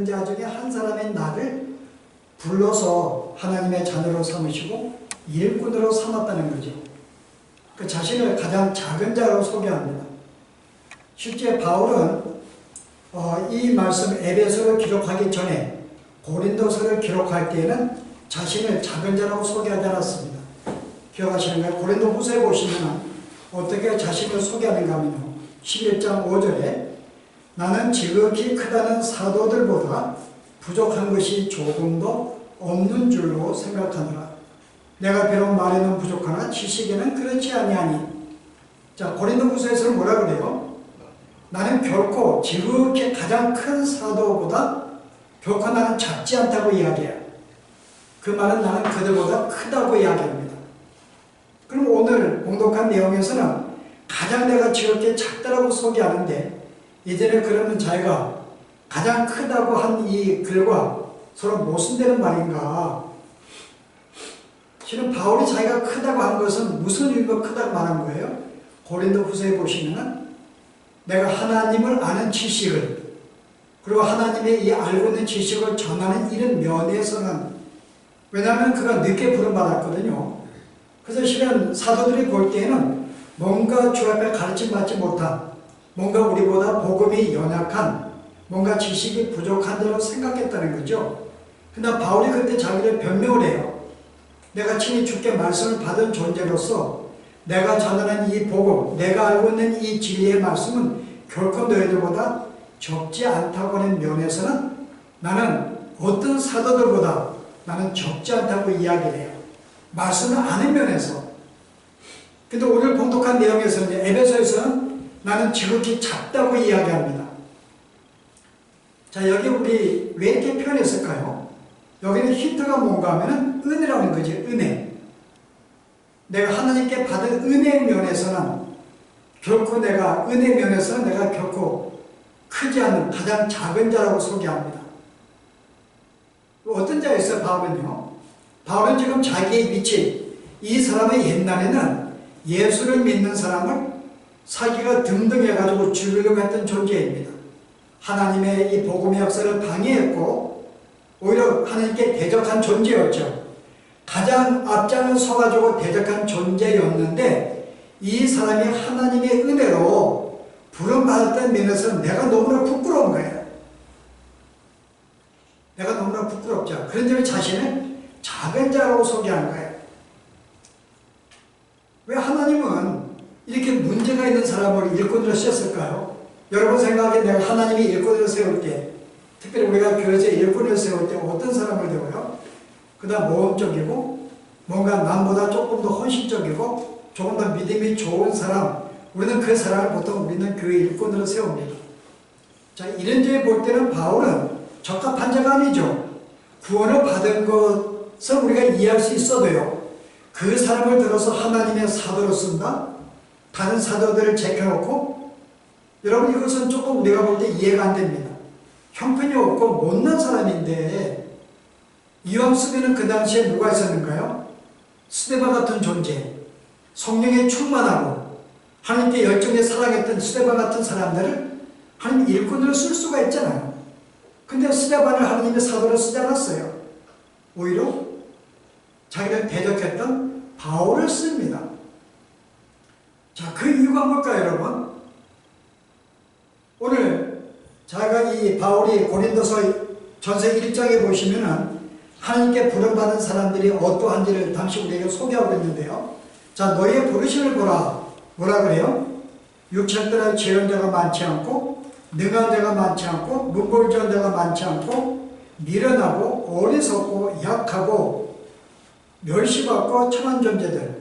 자 중에 한 사람인 나를 불러서 하나님의 자녀로 삼으시고 일꾼으로 삼았다는 거죠. 그 자신을 가장 작은 자로 소개합니다. 실제 바울은 이 말씀 에베소를 기록하기 전에 고린도서를 기록할 때에는 자신을 작은 자라고 소개하지 않았습니다. 기억하시는가요? 고린도 후서에 보시면 어떻게 자신을 소개하는가 하면요, 11장 5절에 나는 지극히 크다는 사도들보다 부족한 것이 조금도 없는 줄로 생각하노라. 내가 비록 말에는 부족하나 지식에는 그렇지 아니하니. 자, 고린도후서에서는 뭐라 그래요? 나는 결코 지극히 가장 큰 사도보다 결코 나는 작지 않다고 이야기해요. 그 말은 나는 그들보다 크다고 이야기합니다. 그럼 오늘 봉독한 내용에서는 가장 내가 지극히 작다라고 소개하는데, 이제는 그러면 자기가 가장 크다고 한 이 글과 서로 모순되는 말인가? 실은 바울이 자기가 크다고 한 것은 무슨 의미로 크다고 말한 거예요? 고린도 후서에 보시면은 내가 하나님을 아는 지식을, 그리고 하나님의 이 알고 있는 지식을 전하는 이런 면에서는, 왜냐하면 그가 늦게 부름받았거든요. 그래서 실은 사도들이 볼 때에는 뭔가 주 앞에 가르침받지 못한, 뭔가 우리보다 복음이 연약한, 뭔가 지식이 부족한 자로 생각했다는 거죠. 근데 바울이 그때 자기를 변명을 해요. 내가 친히 주께 말씀을 받은 존재로서 내가 전하는 이 복음, 내가 알고 있는 이 진리의 말씀은 결코 너희들보다 적지 않다고 하는 면에서는 나는 어떤 사도들보다 나는 적지 않다고 이야기를 해요. 말씀을 아는 면에서. 근데 오늘 봉독한 내용에서는, 에베소에서는 나는 지극히 작다고 이야기합니다. 자, 여기 우리 왜 이렇게 표현했을까요? 여기는 힌트가 뭔가 하면은 은혜라는 거지, 은혜. 내가 하나님께 받은 은혜의 면에서는 결코 내가, 은혜 면에서는 내가 결코 크지 않은 가장 작은 자라고 소개합니다. 어떤 자였어요, 바울은요? 바울은 지금 자기의 위치, 이 사람의 옛날에는 예수를 믿는 사람을 사기가 등등해가지고 죽이려고 했던 존재입니다. 하나님의 이 복음의 역사를 방해했고 오히려 하나님께 대적한 존재였죠. 가장 앞장을 서가지고 대적한 존재였는데 이 사람이 하나님의 은혜로 부름받았던 면에서 내가 너무나 부끄러운 거예요. 내가 너무나 부끄럽죠. 그런 점에 자신을 작은 자라고 소개하는 거예요. 왜 하나님은 이렇게 문제가 있는 사람을 일꾼으로 쓰셨을까요? 여러분 생각에 내가 하나님이 일꾼으로 세울 때, 특별히 우리가 교회에서 일꾼을 세울 때 어떤 사람을 세워요? 그다음 모험적이고 뭔가 남보다 조금 더 헌신적이고 조금 더 믿음이 좋은 사람, 우리는 그 사람을 보통 우리는 교회 일꾼으로 세웁니다. 자, 이런 점에 볼 때는 바울은 적합한 자가 아니죠. 구원을 받은 것을 우리가 이해할 수 있어도요, 그 사람을 들어서 하나님의 사도로 쓴다? 다른 사도들을 제껴놓고, 여러분 이것은 조금 우리가 볼 때 이해가 안 됩니다. 형편이 없고 못난 사람인데 이왕 쓰면은 그 당시에 누가 있었는가요? 스데반 같은 존재, 성령에 충만하고 하나님께 열정에 사랑했던 스데반 같은 사람들을 하나님 일꾼으로 쓸 수가 있잖아요. 근데 스데반을 하나님의 사도로 쓰지 않았어요. 오히려 자기를 대적했던 바울을 씁니다. 자, 그 이유가 뭘까요, 여러분? 오늘 자가 이 바울이 고린도서 전서 1장에 보시면은 하나님께 부름받은 사람들이 어떠한지를 당시 우리에게 소개하고 있는데요. 자, 너희의 부르심을 보라. 뭐라 그래요? 육체들의 재련자가 많지 않고 능한 자가 많지 않고 문벌전 자가 많지 않고 미련하고 어리석고 약하고 멸시받고 천한 존재들.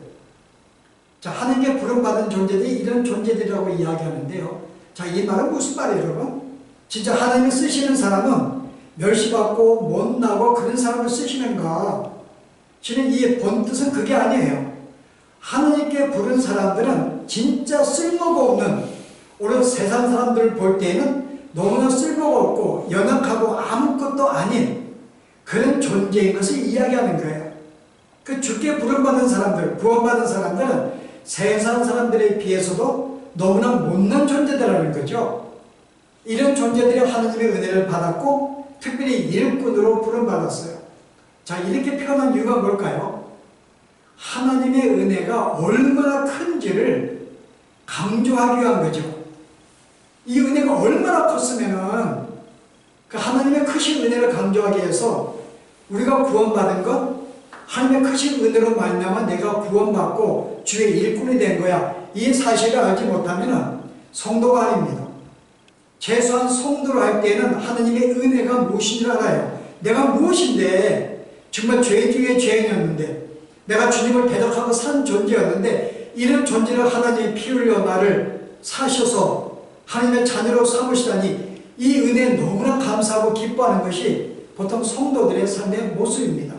자, 하나님께 부름받은 존재들이 이런 존재들이라고 이야기하는데요. 자, 이 말은 무슨 말이에요, 여러분? 진짜 하나님이 쓰시는 사람은 멸시받고 못나고 그런 사람을 쓰시는가? 실은 이 본뜻은 그게 아니에요. 하나님께 부른 사람들은 진짜 쓸모가 없는, 오히려 세상 사람들을 볼 때에는 너무나 쓸모가 없고 연약하고 아무것도 아닌 그런 존재인 것을 이야기하는 거예요. 그 주께 부름받은 사람들, 구원받은 사람들은 세상 사람들에 비해서도 너무나 못난 존재들이라는 거죠. 이런 존재들이 하나님의 은혜를 받았고 특별히 일꾼으로 부름받았어요. 자, 이렇게 표현한 이유가 뭘까요? 하나님의 은혜가 얼마나 큰지를 강조하기 위한 거죠. 이 은혜가 얼마나 컸으면은 그 하나님의 크신 은혜를 강조하기 위해서 우리가 구원받은 것, 하나님의 크신 은혜로 말미암아 내가 구원받고 주의 일꾼이 된 거야. 이 사실을 알지 못하면 성도가 아닙니다. 최소한 성도로 할 때는 하나님의 은혜가 무엇인 줄 알아요. 내가 무엇인데, 정말 죄 중에 죄인이었는데, 내가 주님을 대적하고 산 존재였는데, 이런 존재를 하나님이 피 흘려 나를 사셔서 하나님의 자녀로 삼으시다니, 이 은혜에 너무나 감사하고 기뻐하는 것이 보통 성도들의 삶의 모습입니다.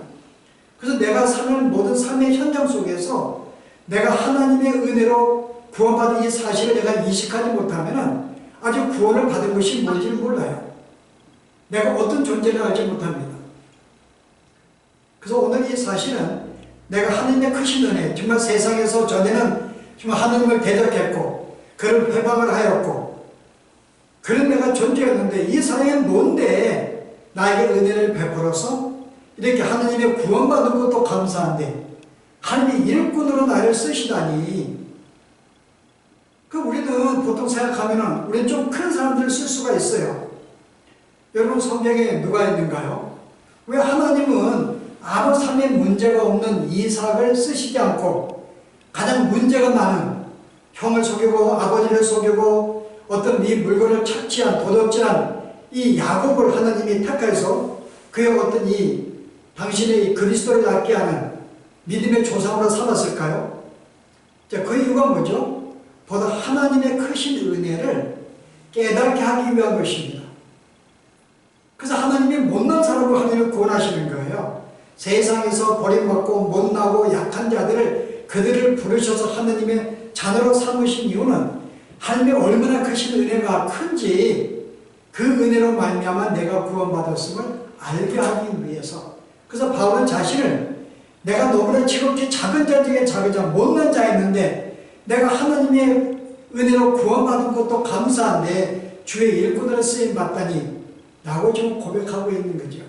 그래서 내가 사는 모든 삶의 현장 속에서 내가 하나님의 은혜로 구원받은 이 사실을 내가 인식하지 못하면 아직 구원을 받은 것이 뭔지를 몰라요. 내가 어떤 존재를 알지 못합니다. 그래서 오늘 이 사실은 내가 하나님의 크신 은혜, 정말 세상에서 전에는 정말 하나님을 대적했고 그를 회방을 하였고 그런 내가 존재였는데 이 사랑이 뭔데 나에게 은혜를 베풀어서 이렇게 하나님의 구원받은 것도 감사한데 하나님이 일꾼으로 나를 쓰시다니, 그 우리는 보통 생각하면은 우리는 좀 큰 사람들을 쓸 수가 있어요. 여러분 성경에 누가 있는가요? 왜 하나님은 아무 삶에 문제가 없는 이삭을 쓰시지 않고 가장 문제가 많은 형을 속이고 아버지를 속이고 어떤 네 물건을 착취한 도둑질한 이 야곱을 하나님이 택해서 그의 어떤 이 당신의 그리스도를 낫게 하는 믿음의 조상으로 삼았을까요? 자, 그 이유가 뭐죠? 보다 하나님의 크신 은혜를 깨닫게 하기 위한 것입니다. 그래서 하나님이 못난 사람을 하나님을 구원하시는 거예요. 세상에서 버림받고 못나고 약한 자들을 그들을 부르셔서 하나님의 자녀로 삼으신 이유는 하나님의 얼마나 크신 은혜가 큰지 그 은혜로 말미암아 내가 구원받았음을 알게 하기 위해서. 그래서 바울은 자신을 내가 너무나 지극히 작은 자 중에 작은 자, 못난 자였는데 내가 하나님의 은혜로 구원받은 것도 감사한데 주의 일꾼으로 쓰임받다니 라고 지금 고백하고 있는 거죠.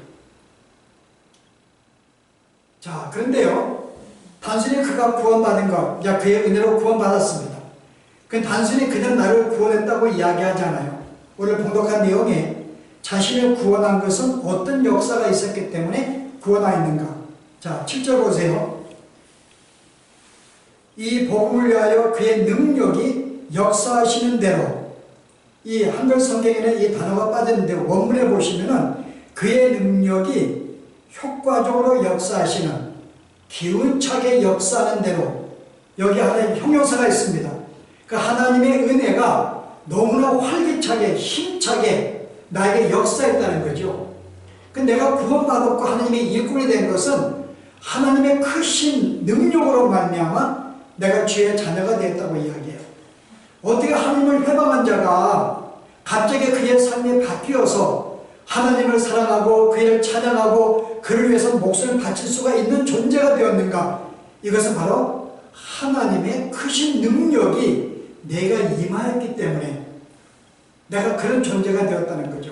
자, 그런데요, 단순히 그가 구원받은 것, 그의 은혜로 구원받았습니다. 그 단순히 그냥 나를 구원했다고 이야기하지 않아요. 오늘 봉독한 내용에 자신을 구원한 것은 어떤 역사가 있었기 때문에 구원하였는가. 자, 7절 보세요. 이 복음을 위하여 그의 능력이 역사하시는 대로, 이 한글 성경에는 이 단어가 빠졌는데 원문에 보시면은 그의 능력이 효과적으로 역사하시는, 기운차게 역사하는 대로, 여기 하나의 형용사가 있습니다. 그 하나님의 은혜가 너무나 활기차게 힘차게 나에게 역사했다는 거죠. 그 내가 구원받았고 하나님의 일꾼이 된 것은 하나님의 크신 능력으로 말미암아 내가 주의 자녀가 되었다고 이야기해요. 어떻게 하나님을 회방한 자가 갑자기 그의 삶이 바뀌어서 하나님을 사랑하고 그를 찬양하고 그를 위해서 목숨을 바칠 수가 있는 존재가 되었는가? 이것은 바로 하나님의 크신 능력이 내가 임하였기 때문에 내가 그런 존재가 되었다는 거죠.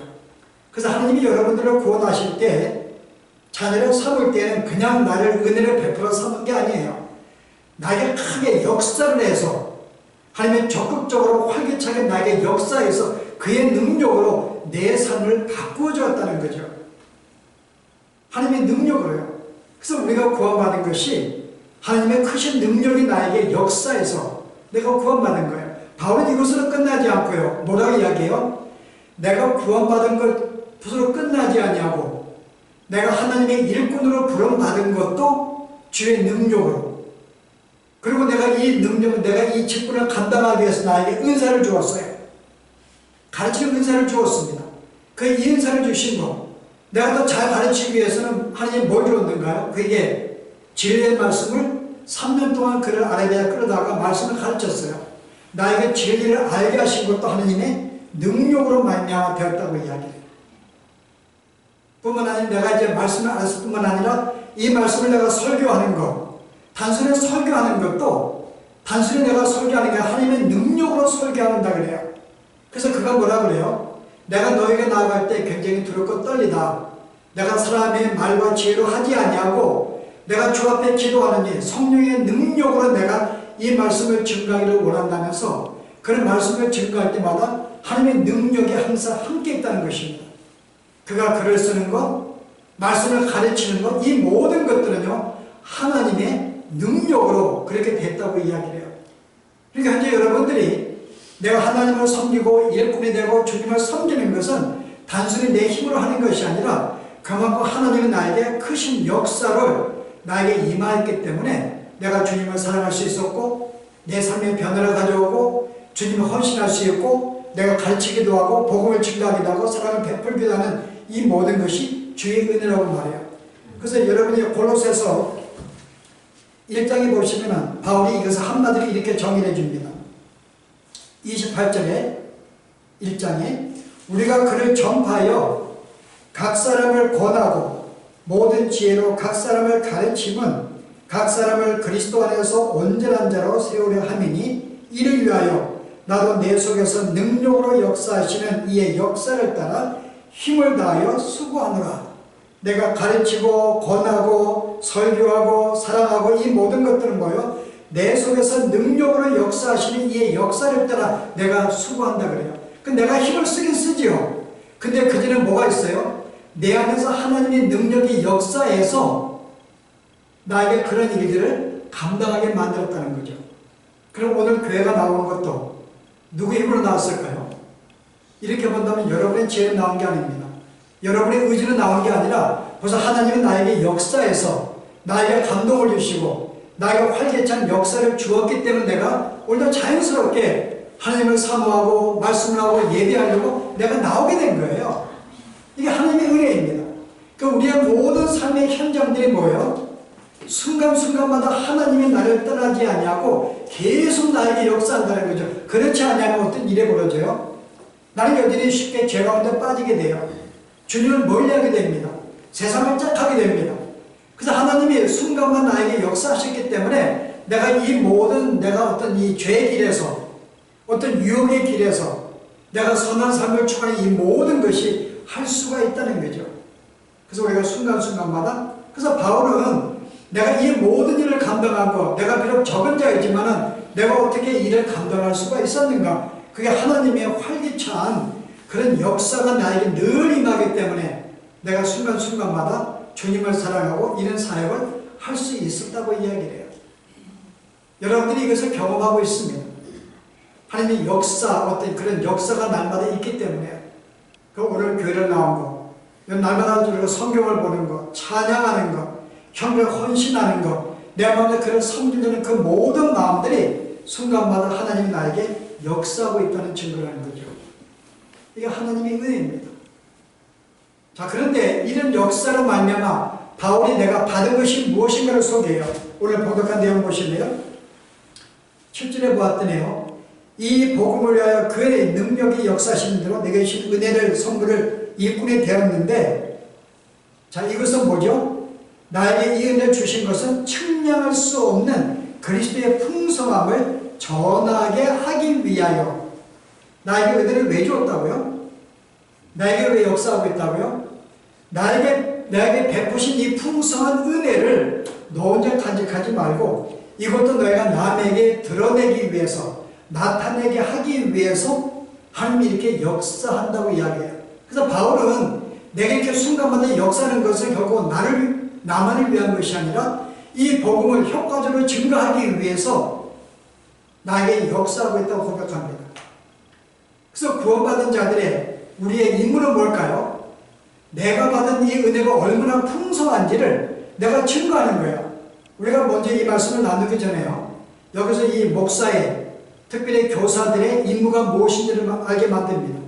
그래서 하나님이 여러분들을 구원하실 때 자녀를 삼을 때는 그냥 나를 은혜를 베풀어 삼은 게 아니에요. 나에게 크게 역사를 해서 하나님이 적극적으로 활기차게 나에게 역사해서 그의 능력으로 내 삶을 바꾸어 주었다는 거죠. 하나님의 능력으로요. 그래서 우리가 구원받은 것이 하나님의 크신 능력이 나에게 역사해서 내가 구원받은 거예요. 바울은 이것으로 끝나지 않고요. 뭐라고 이야기해요? 내가 구원받은 것으로 끝나지 아니하고 내가 하나님의 일꾼으로 부름받은 것도 주의 능력으로, 그리고 내가 이 능력을, 내가 이 직분을 감당하기 위해서 나에게 은사를 주었어요. 가르치는 은사를 주었습니다. 그 이 은사를 주신 거, 내가 더 잘 가르치기 위해서는 하나님 뭘 주었는가요? 그에게 진리의 말씀을 3년 동안 그를 아라비아에 끌어다가 말씀을 가르쳤어요. 나에게 진리를 알게 하신 것도 하나님의 능력으로 말미암아 되었다고 이야기해요. 뿐만 아니라 내가 이제 말씀을 알았을 뿐만 아니라 이 말씀을 내가 설교하는 것, 단순히 설교하는 것도 단순히 내가 설교하는 게 하나님의 능력으로 설교한다 그래요. 그래서 그가 뭐라 그래요? 내가 너에게 나아갈 때 굉장히 두렵고 떨리다. 내가 사람의 말과 지혜로 하지 아니하고 내가 주 앞에 기도하느니 성령의 능력으로 내가 이 말씀을 증거하기를 원한다면서 그런 말씀을 증거할 때마다 하나님의 능력이 항상 함께 있다는 것입니다. 그가 글을 쓰는 것, 말씀을 가르치는 것, 이 모든 것들은요 하나님의 능력으로 그렇게 됐다고 이야기를 해요. 그러니까 현재 여러분들이 내가 하나님을 섬기고 일꾼이 되고 주님을 섬기는 것은 단순히 내 힘으로 하는 것이 아니라 그만큼 하나님은 나에게 크신 역사를 나에게 임하였기 때문에 내가 주님을 사랑할 수 있었고 내 삶의 변화를 가져오고 주님을 헌신할 수 있고 내가 가르치기도 하고 복음을 증거하기도 하고 사랑을 베풀기도 하는 이 모든 것이 주의 은혜라고 말해요. 그래서 여러분이 골로새서 1장에 보시면 바울이 이것을 한마디로 이렇게 정의해 줍니다. 28절에 1장에 우리가 그를 전파하여 각 사람을 권하고 모든 지혜로 각 사람을 가르침은 각 사람을 그리스도 안에서 온전한 자로 세우려 함이니 이를 위하여 나도 내 속에서 능력으로 역사하시는 이의 역사를 따라 힘을 다하여 수고하노라. 내가 가르치고 권하고 설교하고 사랑하고 이 모든 것들은 뭐예요? 내 속에서 능력으로 역사하시는 이의 역사를 따라 내가 수고한다 그래요. 내가 힘을 쓰긴 쓰지요. 근데 그전에 뭐가 있어요? 내 안에서 하나님의 능력이 역사해서 나에게 그런 일들을 감당하게 만들었다는 거죠. 그럼 오늘 교회가 나오는 것도 누구의 힘으로 나왔을까요? 이렇게 본다면 여러분의 지혜로 나온 게 아닙니다. 여러분의 의지로 나온 게 아니라 벌써 하나님은 나에게 역사해서 나에게 감동을 주시고 나에게 활기찬 역사를 주었기 때문에 내가 오히려 자연스럽게 하나님을 사모하고 말씀을 하고 예배하려고 내가 나오게 된 거예요. 이게 하나님의 은혜입니다. 그러니까 우리의 모든 삶의 현장들이 뭐예요? 순간순간마다 하나님이 나를 떠나지 아니하고 계속 나에게 역사한다는 거죠. 그렇지 않으면 어떤 일이 벌어져요? 나는 여전히 쉽게 죄 가운데 빠지게 돼요. 주님을 멀리하게 됩니다. 세상을 짝하게 됩니다. 그래서 하나님이 순간만 나에게 역사하셨기 때문에 내가 이 모든 내가 어떤 이 죄의 길에서 어떤 유혹의 길에서 내가 선한 삶을 추구하는 이 모든 것이 할 수가 있다는 거죠. 그래서 우리가 순간순간마다 그래서 바울은 내가 이 모든 일을 감당하고 내가 비록 적은 자이지만은 내가 어떻게 일을 감당할 수가 있었는가? 그게 하나님의 활기찬 그런 역사가 나에게 늘 임하기 때문에 내가 순간순간마다 주님을 사랑하고 이런 사역을 할 수 있었다고 이야기를 해요. 여러분들이 이것을 경험하고 있습니다. 하나님의 역사, 어떤 그런 역사가 날마다 있기 때문에 그 오늘 교회를 나온 거, 날마다 우리가 성경을 보는 거, 찬양하는 거, 형제를 헌신하는 것, 내 마음에 그를 섬기려는 그 모든 마음들이 순간마다 하나님이 나에게 역사하고 있다는 증거를 하는 거죠. 이게 하나님의 은혜입니다. 자, 그런데 이런 역사로 말미암아 바울이 내가 받은 것이 무엇인가를 소개해요. 오늘 봉독한 내용 보시면요. 7절에 보았더니요. 이 복음을 위하여 그의 능력이 역사하시는 대로 내게 주신 은혜를 선물을 일꾼이 되었는데 자, 이것은 뭐죠? 나에게 이 은혜를 주신 것은 측량할 수 없는 그리스도의 풍성함을 전하게 하기 위하여 나에게 은혜를 왜 주었다고요? 나에게 왜 역사하고 있다고요? 나에게 베푸신 이 풍성한 은혜를 너 혼자 간직하지 말고 이것도 너희가 남에게 드러내기 위해서 나타내게 하기 위해서 하나님이 이렇게 역사한다고 이야기해요. 그래서 바울은 내게 이렇게 순간마다 역사하는 것은 결국 나만을 위한 것이 아니라 이 복음을 효과적으로 증거하기 위해서 나에게 역사하고 있다고 고백합니다. 그래서 구원받은 자들의 우리의 임무는 뭘까요? 내가 받은 이 은혜가 얼마나 풍성한지를 내가 증거하는 거예요. 우리가 먼저 이 말씀을 나누기 전에요. 여기서 이 목사의 특별히 교사들의 임무가 무엇인지를 알게 만듭니다.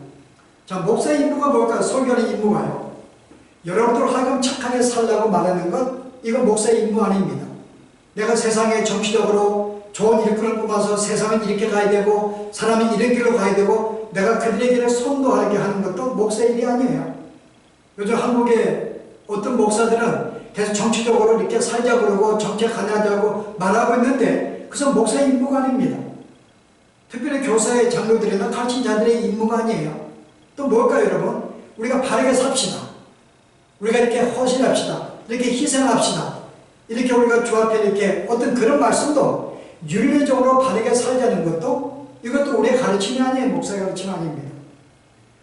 자, 목사의 임무가 뭘까요? 설교하는 임무가요. 여러분들 하여금 착하게 살라고 말하는 것, 이건 목사의 임무 아닙니다. 내가 세상에 정치적으로 좋은 일꾼을 뽑아서 세상은 이렇게 가야 되고 사람은 이런 길로 가야 되고 내가 그들의 길을 선도하게 하는 것도 목사의 일이 아니에요. 요즘 한국에 어떤 목사들은 계속 정치적으로 이렇게 살자 그러고 정책하자고 말하고 있는데 그것은 목사의 임무가 아닙니다. 특별히 교사의 장로들이나 가르친 자들의 임무가 아니에요. 또 뭘까요, 여러분? 우리가 바르게 삽시다. 우리가 이렇게 헌신합시다. 이렇게 희생합시다. 이렇게 우리가 주 앞에 이렇게 어떤 그런 말씀도 윤리적으로 바르게 살자는 것도 이것도 우리의 가르침이 아니에요. 목사의 가르침이 아닙니다.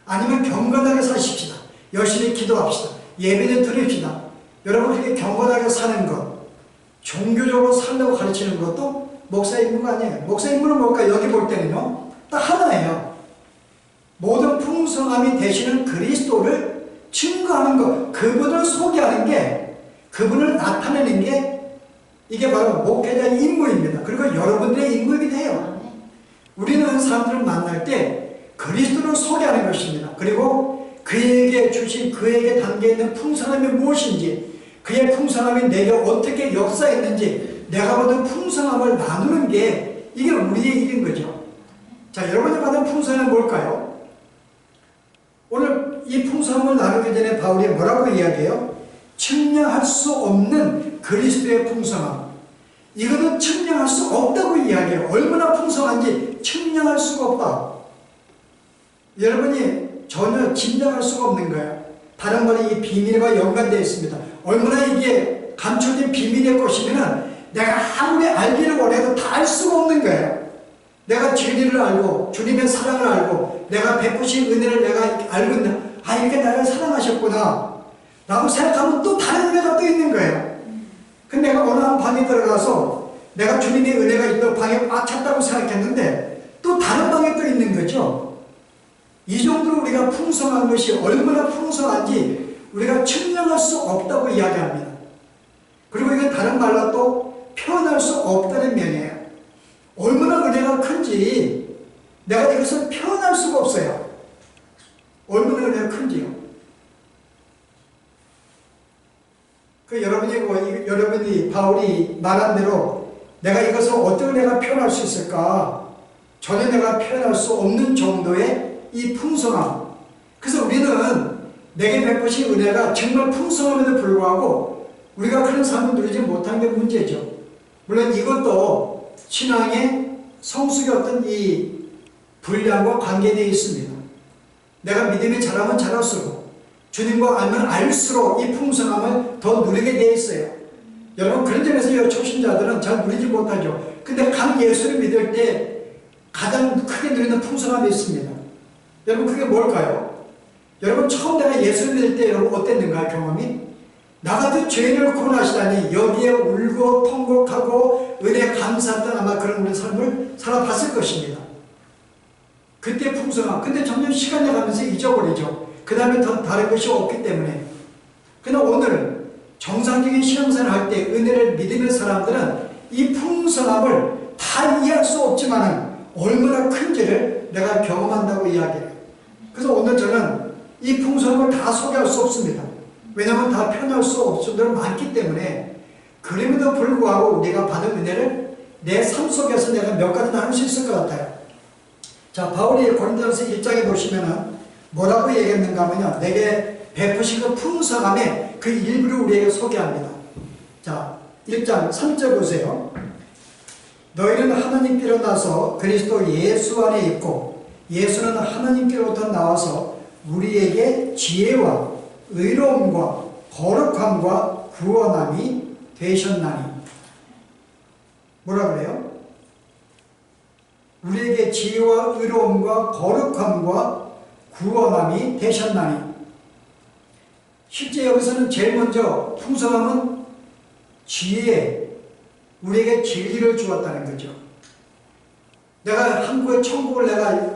아니면 경건하게 사십시다. 열심히 기도합시다. 예배는 드립시다. 여러분 그렇게 경건하게 사는 것, 종교적으로 살려고 가르치는 것도 목사의 임무가 아니에요. 목사의 임무는 뭘까? 여기 볼 때는요. 딱 하나예요. 모든 풍성함이 되시는 그리스도를 증거하는 것, 그분을 소개하는 게, 그분을 나타내는 게 이게 바로 목회자의 임무입니다. 그리고 여러분들의 임무이기도 해요. 우리는 사람들을 만날 때 그리스도를 소개하는 것입니다. 그리고 그에게 주신, 그에게 담겨있는 풍성함이 무엇인지, 그의 풍성함이 내게 어떻게 역사했는지 내가 받은 풍성함을 나누는 게 이게 우리의 일인 거죠. 자, 여러분이 받은 풍성함은 뭘까요? 오늘 이 풍성함을 나누기 전에 바울이 뭐라고 이야기해요? 측량할 수 없는 그리스도의 풍성함. 이거는 측량할 수 없다고 이야기해요. 얼마나 풍성한지 측량할 수가 없다. 여러분이 전혀 짐작할 수가 없는 거예요. 다른 말이 이 비밀과 연관되어 있습니다. 얼마나 이게 감춰진 비밀의 것이면 내가 아무리 알기를 원해도 다 알 수가 없는 거예요. 내가 진리를 알고 주님의 사랑을 알고 내가 베푸신 은혜를 내가 알고 있는데 아 이렇게 나를 사랑하셨구나 라고 생각하면 또 다른 은혜가 또 있는 거예요. 근데 내가 어느 한 방에 들어가서 내가 주님의 은혜가 있던 방에 꽉 찼다고 생각했는데 또 다른 방에 또 있는 거죠. 이 정도로 우리가 풍성한 것이 얼마나 풍성한지 우리가 측량할 수 없다고 이야기합니다. 그리고 이건 다른 말로 또 표현할 수 없다는 면이에요. 얼마나 은혜가 큰지 내가 이것을 표현할 수가 없어요. 얼마나 은혜가 큰지요. 여러분이 바울이 말한 대로 내가 이것을 어떻게 내가 표현할 수 있을까? 전혀 내가 표현할 수 없는 정도의 이 풍성함. 그래서 우리는 내게 베푸신 은혜가 정말 풍성함에도 불구하고 우리가 그런 삶을 누리지 못한 게 문제죠. 물론 이것도 신앙의 성숙의 어떤 이 분량과 관계되어 있습니다. 내가 믿음이 자라면 자랄수록 주님과 알면 알수록 이 풍성함을 더 누리게 되어 있어요. 여러분 그런 점에서 초신자들은 잘 누리지 못하죠. 근데 강 예수를 믿을 때 가장 크게 누리는 풍성함이 있습니다. 여러분 그게 뭘까요? 여러분 처음 내가 예수를 믿을 때 여러분 어땠는가요? 경험이? 나 같은 죄인을 구원하시다니 여기에 울고 통곡하고 은혜 감사했던 아마 그런 우리 삶을 살아봤을 것입니다. 그때 풍성함. 근데 점점 시간이 가면서 잊어버리죠. 그 다음에 더 다른 것이 없기 때문에. 그러나 오늘 정상적인 신앙생활을 할 때 은혜를 믿는 사람들은 이 풍성함을 다 이해할 수 없지만 얼마나 큰지를 내가 경험한다고 이야기해요. 그래서 오늘 저는 이 풍성함을 다 소개할 수 없습니다. 왜냐하면 다 표현할 수 없을 정도로 많기 때문에 그럼에도 불구하고 우리가 받은 은혜를 내 삶 속에서 내가 몇 가지 나눌 수 있을 것 같아요. 자, 바울이 고린도전서 1장에 보시면은 뭐라고 얘기했는가 하면요. 내게 베푸신 그 풍성함의 그 일부를 우리에게 소개합니다. 자, 1장 3절 보세요. 너희는 하나님께로 나서 그리스도 예수 안에 있고 예수는 하나님께로부터 나와서 우리에게 지혜와 의로움과 거룩함과 구원함이 되셨나니. 뭐라 그래요? 우리에게 지혜와 의로움과 거룩함과 구원함이 되셨나니. 실제 여기서는 제일 먼저 풍성함은 지혜, 우리에게 진리를 주었다는 거죠. 내가 한국의 천국을 내가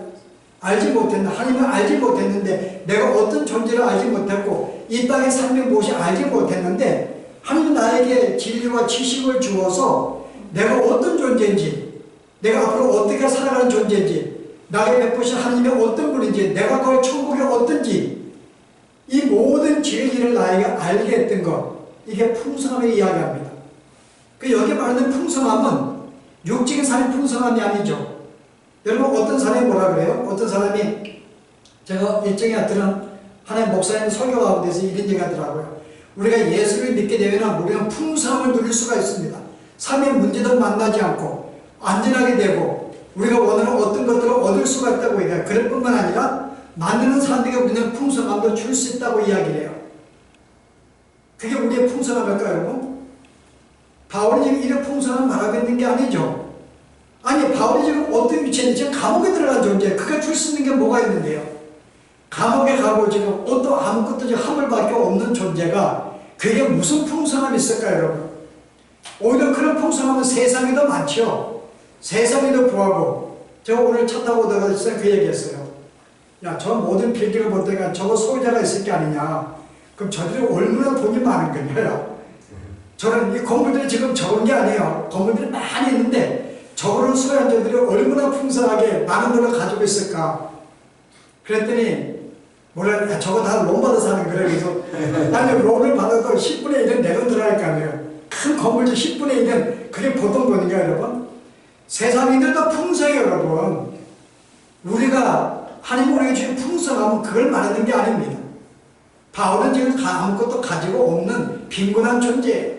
알지 못했는데, 하나님을 알지 못했는데, 내가 어떤 존재를 알지 못했고 이 땅의 삶이 무엇이 알지 못했는데 하나님 나에게 진리와 지식을 주어서 내가 어떤 존재인지, 내가 앞으로 어떻게 살아가는 존재인지, 나에게 베푸신 하나님의 어떤 분인지, 내가 그 천국이 어떤지, 이 모든 진리를 나에게 알게 했던 것, 이게 풍성함을 이야기합니다. 여기 말하는 풍성함은 육적인 삶의 풍성함이 아니죠. 여러분 어떤 사람이 뭐라 그래요? 어떤 사람이 제가 일정에 들은 하나님 목사님 설교하고 돼서 이런 얘기 하더라고요. 우리가 예수를 믿게 되면 우리는 풍성함을 누릴 수가 있습니다. 삶의 문제도 만나지 않고 안전하게 되고 우리가 원하는 어떤 것들을 얻을 수가 있다고 얘기해요. 그럴 뿐만 아니라 만드는 사람에게 우리는 풍성함도 줄 수 있다고 이야기를 해요. 그게 우리의 풍성함일까요, 여러분? 바울이 지금 이런 풍성함을 말하고 있는 게 아니죠. 아니, 바울이 지금 어떤 위치에 지금 감옥에 들어간 존재, 그가 줄 수 있는 게 뭐가 있는데요? 감옥에 가고 지금 옷도 아무것도 지금 하물밖에 없는 존재가 그게 무슨 풍성함이 있을까요, 여러분? 오히려 그런 풍성함은 세상에 더 많죠. 세상에 더 부하고, 제가 오늘 차 타고 들어가서 그 얘기했어요. 야, 저 모든 빌딩을 볼 때가 저거 소유자가 있을 게 아니냐. 그럼 저들이 얼마나 돈이 많은 거냐. 저는 이 건물들이 지금 적은 게 아니에요. 건물들이 많이 있는데 저거를 소유한 자들이 얼마나 풍성하게 많은 돈을 가지고 있을까. 그랬더니 뭐라, 야, 저거 다 론 받아 사는 거래. 그래서 아니, 론을 받아도 10분의 1은 내돈 들어갈 거 아니에요. 큰 건물들 10분의 1은 그게 보통 돈인가요, 여러분? 세상인들도 풍성해요, 여러분. 우리가 하나님 우리에게 주신 풍성함은 그걸 말하는 게 아닙니다. 바울은 지금 아무것도 가지고 없는 빈곤한 존재예요.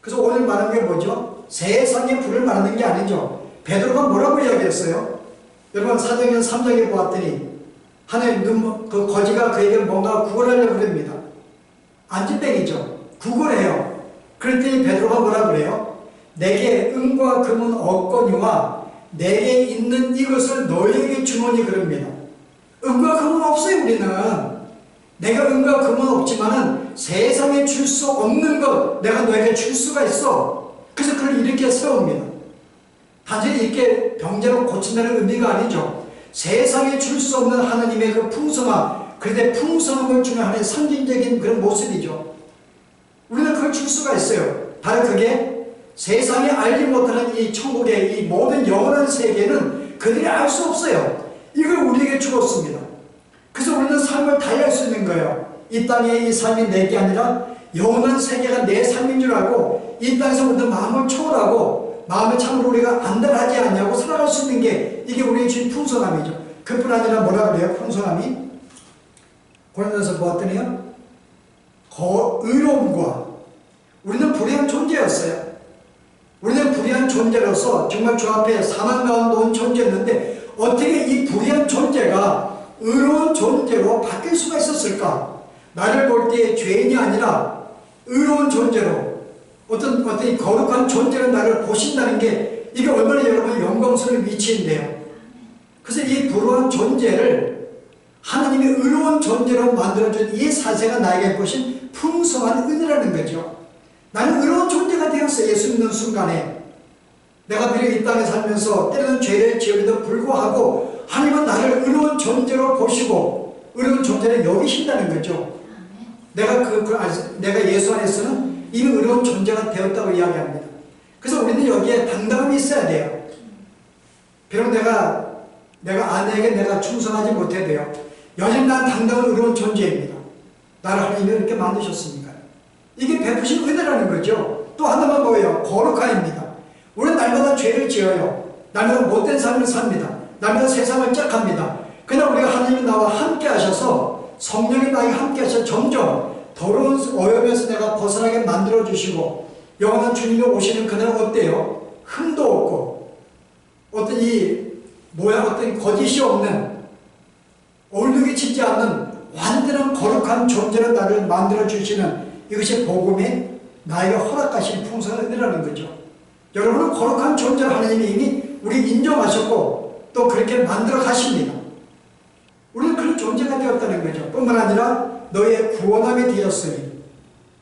그래서 오늘 말하는 게 뭐죠? 세상의 불을 말하는 게 아니죠. 베드로가 뭐라고 이야기했어요? 여러분 사도행전 3장에 보았더니 하나님 그 거지가 그에게 뭔가 구걸하려고 합니다. 안진뱅이죠. 구걸해요. 그랬더니 베드로가 뭐라 그래요? 내게 은과 금은 없거니와 내게 있는 이것을 너에게 주노니 그럽니다. 은과 금은 없어요. 우리는 내가 은과 금은 없지만은 세상에 줄 수 없는 것 내가 너에게 줄 수가 있어. 그래서 그걸 이렇게 세웁니다. 단순히 이렇게 병자로 고친다는 의미가 아니죠. 세상에 줄 수 없는 하나님의 그 풍성함, 그런데 풍성함을 주는 하나의 상징적인 그런 모습이죠. 우리는 그걸 줄 수가 있어요. 바로 그게 세상에 알지 못하는 이 천국의 이 모든 영원한 세계는 그들이 알 수 없어요. 이걸 우리에게 주었습니다. 그래서 우리는 삶을 달리할 수 있는 거예요. 이 땅의 이 삶이 내게 아니라 영원한 세계가 내 삶인 줄 알고 이 땅에서 우리는 마음을 초월하고 마음의 참으로 우리가 안달하지 않냐고 살아갈 수 있는 게 이게 우리의 주인 풍성함이죠. 그뿐 아니라 뭐라 그래요? 풍성함이 고린도서 보았더니요, 의로움과 우리는 불의한 존재였어요. 우리는 불의한 존재로서 정말 주 앞에 사망 가운데 온 존재였는데 어떻게 이 불의한 존재가 의로운 존재로 바뀔 수가 있었을까? 나를 볼 때 죄인이 아니라 의로운 존재로 어떤 거룩한 존재로 나를 보신다는 게 이게 얼마나 여러분 영광스러운 위치인데요. 그래서 이 불의한 존재를 하나님이 의로운 존재로 만들어준 이 사세가 나에게 보신 풍성한 은혜라는 거죠. 나는 의로운 존재가 되었어요. 예수 믿는 순간에. 내가 비록 이 땅에 살면서 때로는 죄를 지음에도 불구하고 하나님은 나를 의로운 존재로 보시고 의로운 존재를 여기신다는 거죠. 내가 예수 안에서는 이미 의로운 존재가 되었다고 이야기합니다. 그래서 우리는 여기에 당당함이 있어야 돼요. 비록 내가 아내에게 내가 충성하지 못해도요, 여전히 난 당당한 의로운 존재입니다. 나를 하나님이 이렇게 만드셨으니까요. 이게 베푸신 은혜라는 거죠. 또 하나만 뭐예요? 거룩함입니다. 우리는 날마다 죄를 지어요. 날마다 못된 삶을 삽니다. 날마다 세상을 짝합니다. 그러나 우리가 하나님이 나와 함께 하셔서 성령이 나와 함께 하셔서 점점 더러운 오염에서 내가 벗어나게 만들어주시고 영원한 주님이 오시는 그날은 어때요? 흠도 없고 어떤 거짓이 없는 얼룩이 치지 않는 완전한 거룩한 존재로 나를 만들어주시는 이것이 복음에 나에게 허락하신 풍성한 은혜라는 거죠. 여러분은 거룩한 존재를 하나님이 이미 우리 인정하셨고 또 그렇게 만들어 가십니다. 우리는 그런 존재가 되었다는 거죠. 뿐만 아니라 너의 구원함이 되었으니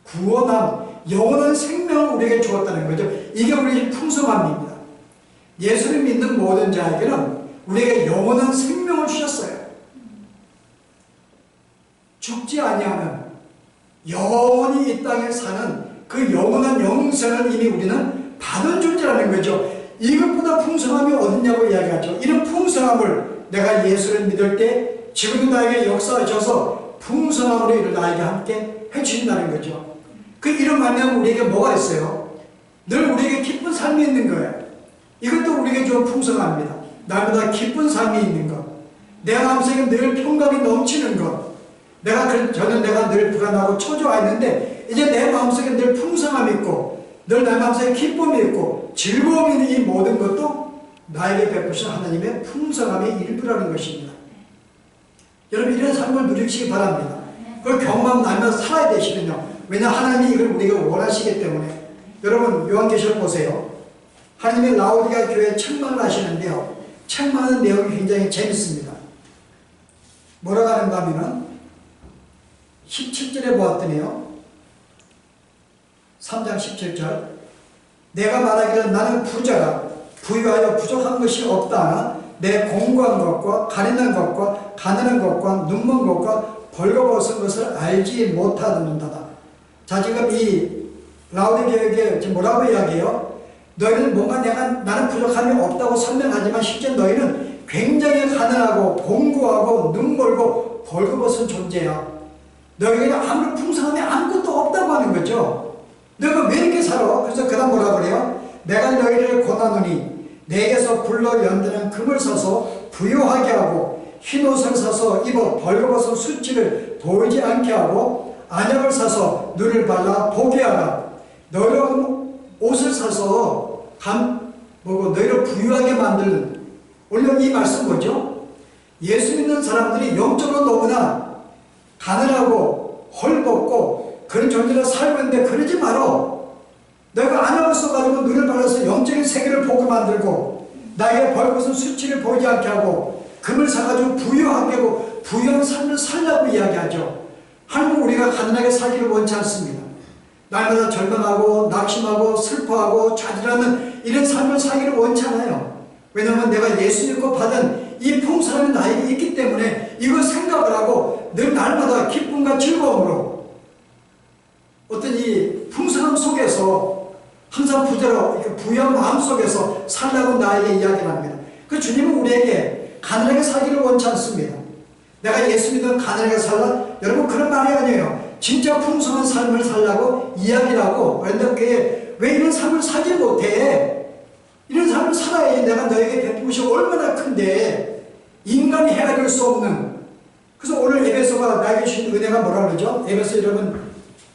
구원함, 영원한 생명을 우리에게 주었다는 거죠. 이게 우리의 풍성함입니다. 예수를 믿는 모든 자에게는 우리에게 영원한 생명을 주셨어요. 죽지 아니하는 영원히 이 땅에 사는 그 영원한 영생을 이미 우리는 받은 존재라는 거죠. 이것보다 풍성함이 어딨냐고 이야기하죠. 이런 풍성함을 내가 예수를 믿을 때 지금도 나에게 역사하셔서 풍성함으로 이를 나에게 함께 해주신다는 거죠. 그 이런 말미암아 우리에게 뭐가 있어요? 늘 우리에게 기쁜 삶이 있는 거예요. 이것도 우리에게 좀 풍성합니다. 날마다 기쁜 삶이 있는 것, 내 마음속에 늘 평강이 넘치는 것. 저는 내가 늘 불안하고 초조했는데 이제 내 마음속에 늘 풍성함이 있고 늘 내 마음속에 기쁨이 있고 즐거움이 있는 이 모든 것도 나에게 베푸신 하나님의 풍성함의 일부라는 것입니다. 여러분 이런 삶을 누리시기 바랍니다. 그걸 경험 나면 살아야 되시면요. 왜냐 하나님이 이걸 우리가 원하시기 때문에. 여러분 요한계시록 보세요. 하나님의 라오디가 교회에 책망을 하시는데요. 책망하는 내용이 굉장히 재밌습니다. 뭐라고 하는가 하면은 17절에 보았더니요. 3장 17절 내가 말하기를 나는 부자라 부유하여 부족한 것이 없다. 내 공고한 것과 가련한 것과 가난한 것과 눈먼 것과 벌거벗은 것을 알지 못하는도다. 자 지금 이 라오디 교회에 지금 뭐라고 이야기해요? 너희는 뭔가 나는 부족함이 없다고 설명하지만 실제 너희는 굉장히 가난하고 공고하고 눈멀고 벌거벗은 존재야. 너희에게 아무런 풍성함이 아무것도 없다고 하는 거죠. 너희가 왜 이렇게 살아? 그래서 그 다음 뭐라고 그래요? 내가 너희를 권하노니 내게서 불러 연드는 금을 사서 부유하게 하고 흰옷을 사서 입어 벌거벗은 수치를 보이지 않게 하고 안약을 사서 눈을 발라 보게 하라. 너희로 옷을 사서 너희를 부유하게 만드는 원래 이 말씀 뭐죠? 예수 믿는 사람들이 영적으로 너무나 가난하고 헐벗고 그런 존재로 살고 있는데 그러지 마라. 내가 안약을 써가지고 눈을 발라서 영적인 세계를 보게 만들고 나에게 벌거벗은 수치를 보이지 않게 하고 금을 사가지고 부유하게 하고 부유한 삶을 살라고 이야기하죠. 하나님은 우리가 가난하게 살기를 원치 않습니다. 날마다 절망하고 낙심하고 슬퍼하고 좌절하는 이런 삶을 살기를 원치 않아요. 왜냐하면 내가 예수 믿고 받은 이 풍성함이 나에게 있기 때문에 이걸 생각을 하고 늘 날마다 기쁨과 즐거움으로 어떤 이 풍성함 속에서 항상 부자로 부유한 마음 속에서 살라고 나에게 이야기를 합니다. 그 주님은 우리에게 가난하게 살기를 원치 않습니다. 내가 예수 믿으면 가난하게 살라? 여러분 그런 말이 아니에요. 진짜 풍성한 삶을 살라고 이야기를 하고 그런데 왜 이런 삶을 살지 못해? 이런 삶을 살아야지 내가 너에게 베푼 것이 얼마나 큰데 인간이 헤아릴 수 없는. 그래서 오늘 에베소가 나에게 주신 은혜가 뭐라 그러죠? 에베소 여러분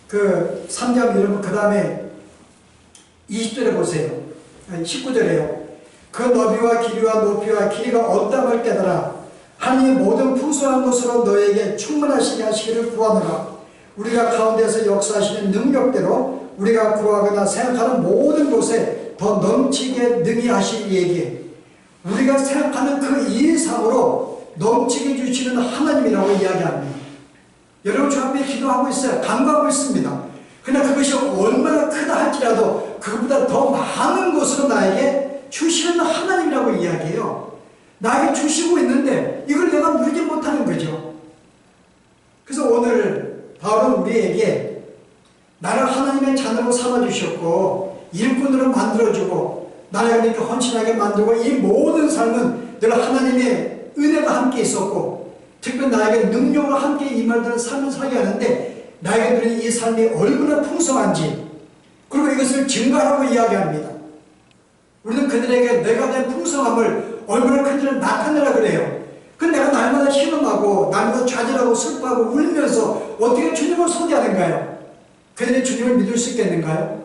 그 3장 여러분 그 다음에 20절에 보세요. 19절에요. 그 너비와 길이와 높이와 길이가 없다을 깨달아 하나님의 모든 풍성한 것으로 너에게 충만하시게 하시기를 구하노라. 우리가 가운데서 역사하시는 능력대로 우리가 구하거나 생각하는 모든 곳에 더 넘치게 능히 하실 얘기에 우리가 생각하는 그 이상으로 넘치게 주시는 하나님이라고 이야기합니다. 여러분 주 앞에 기도하고 있어요. 간구하고 있습니다. 그러나 그것이 얼마나 크다 할지라도 그것보다 더 많은 것으로 나에게 주시는 하나님이라고 이야기해요. 나에게 주시고 있는데 이걸 내가 누리지 못하는 거죠. 그래서 오늘 바울은 우리에게 나를 하나님의 자녀로 삼아주셨고 일꾼으로 만들어주고 나를 이렇게 헌신하게 만들고 이 모든 삶은 늘 하나님의 은혜가 함께 있었고 특별히 나에게 능력으로 함께 임하는 삶을 살게 하는데 나에게 누린 이 삶이 얼마나 풍성한지 그리고 이것을 증거하라고 이야기합니다. 우리는 그들에게 내가 된 풍성함을 얼마나 큰지를 나타내라 그래요. 근데 내가 날마다 신음하고 날마다 좌절하고 슬퍼하고 울면서 어떻게 주님을 소개하는가요? 그들이 주님을 믿을 수 있겠는가요?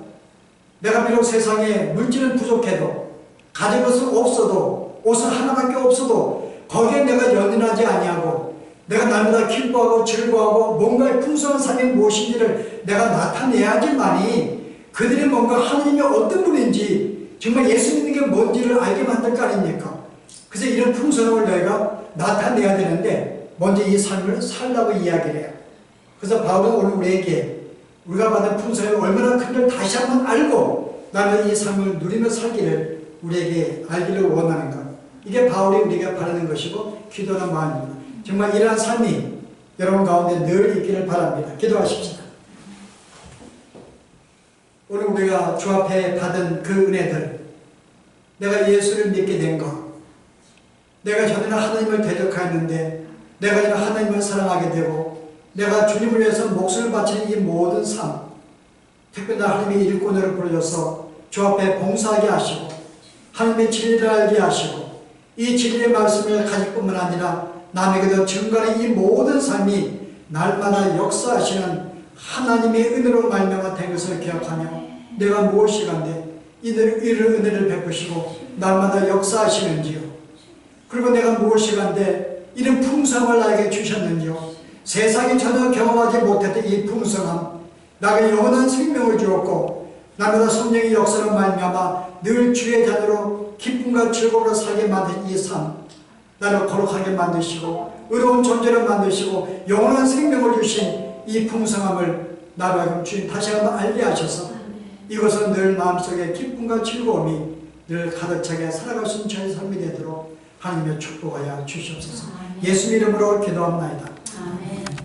내가 비록 세상에 물질은 부족해도 가진 것은 없어도 옷은 하나밖에 없어도 거기에 내가 연연하지 아니하고 내가 날마다 기뻐하고 즐거워하고 뭔가의 풍성한 삶이 무엇인지를 내가 나타내야지만이 그들이 뭔가 하나님이 어떤 분인지 정말 예수 믿는 게 뭔지를 알게 만들 거 아닙니까? 그래서 이런 풍성함을 너희가 나타내야 되는데 먼저 이 삶을 살라고 이야기를 해요. 그래서 바울은 오늘 우리에게 우리가 받은 풍성함이 얼마나 큰지를 다시 한번 알고 나는 이 삶을 누리며 살기를 우리에게 알기를 원하는 것. 이게 바울이 우리가 바라는 것이고 기도하는 마음입니다. 정말 이러한 삶이 여러분 가운데 늘 있기를 바랍니다. 기도하십시다. 오늘 우리가 주 앞에 받은 그 은혜들, 내가 예수를 믿게 된 것, 내가 전에는 하나님을 대적하였는데 내가 이제 하나님을 사랑하게 되고 내가 주님을 위해서 목숨을 바치는 이 모든 삶, 특별히 하나님의 일꾼으로 불러서 주 앞에 봉사하게 하시고 하나님의 진리를 알게 하시고 이 진리의 말씀을 가질 뿐만 아니라 남에게도 증거하는 이 모든 삶이 날마다 역사하시는 하나님의 은혜로 말미암아 된 것을 기억하며 내가 무엇이간데 이런 은혜를 베푸시고 날마다 역사하시는지요. 그리고 내가 무엇이간데 이런 풍성함을 나에게 주셨는지요. 세상이 전혀 경험하지 못했던 이 풍성함, 나에게 영원한 생명을 주었고 나보다 성령의 역사로 말미암아 늘 주의 자녀로 기쁨과 즐거움으로 살게 만든 이 삶, 나를 거룩하게 만드시고 의로운 존재로 만드시고 영원한 생명을 주신 이 풍성함을 나로 하여금 주님 다시 한번 알게 하셔서 이것은 늘 마음속에 기쁨과 즐거움이 늘 가득 차게 살아갈 수 있는 저의 삶이 되도록 하나님의 축복하여 주시옵소서. 예수 이름으로 기도합나이다.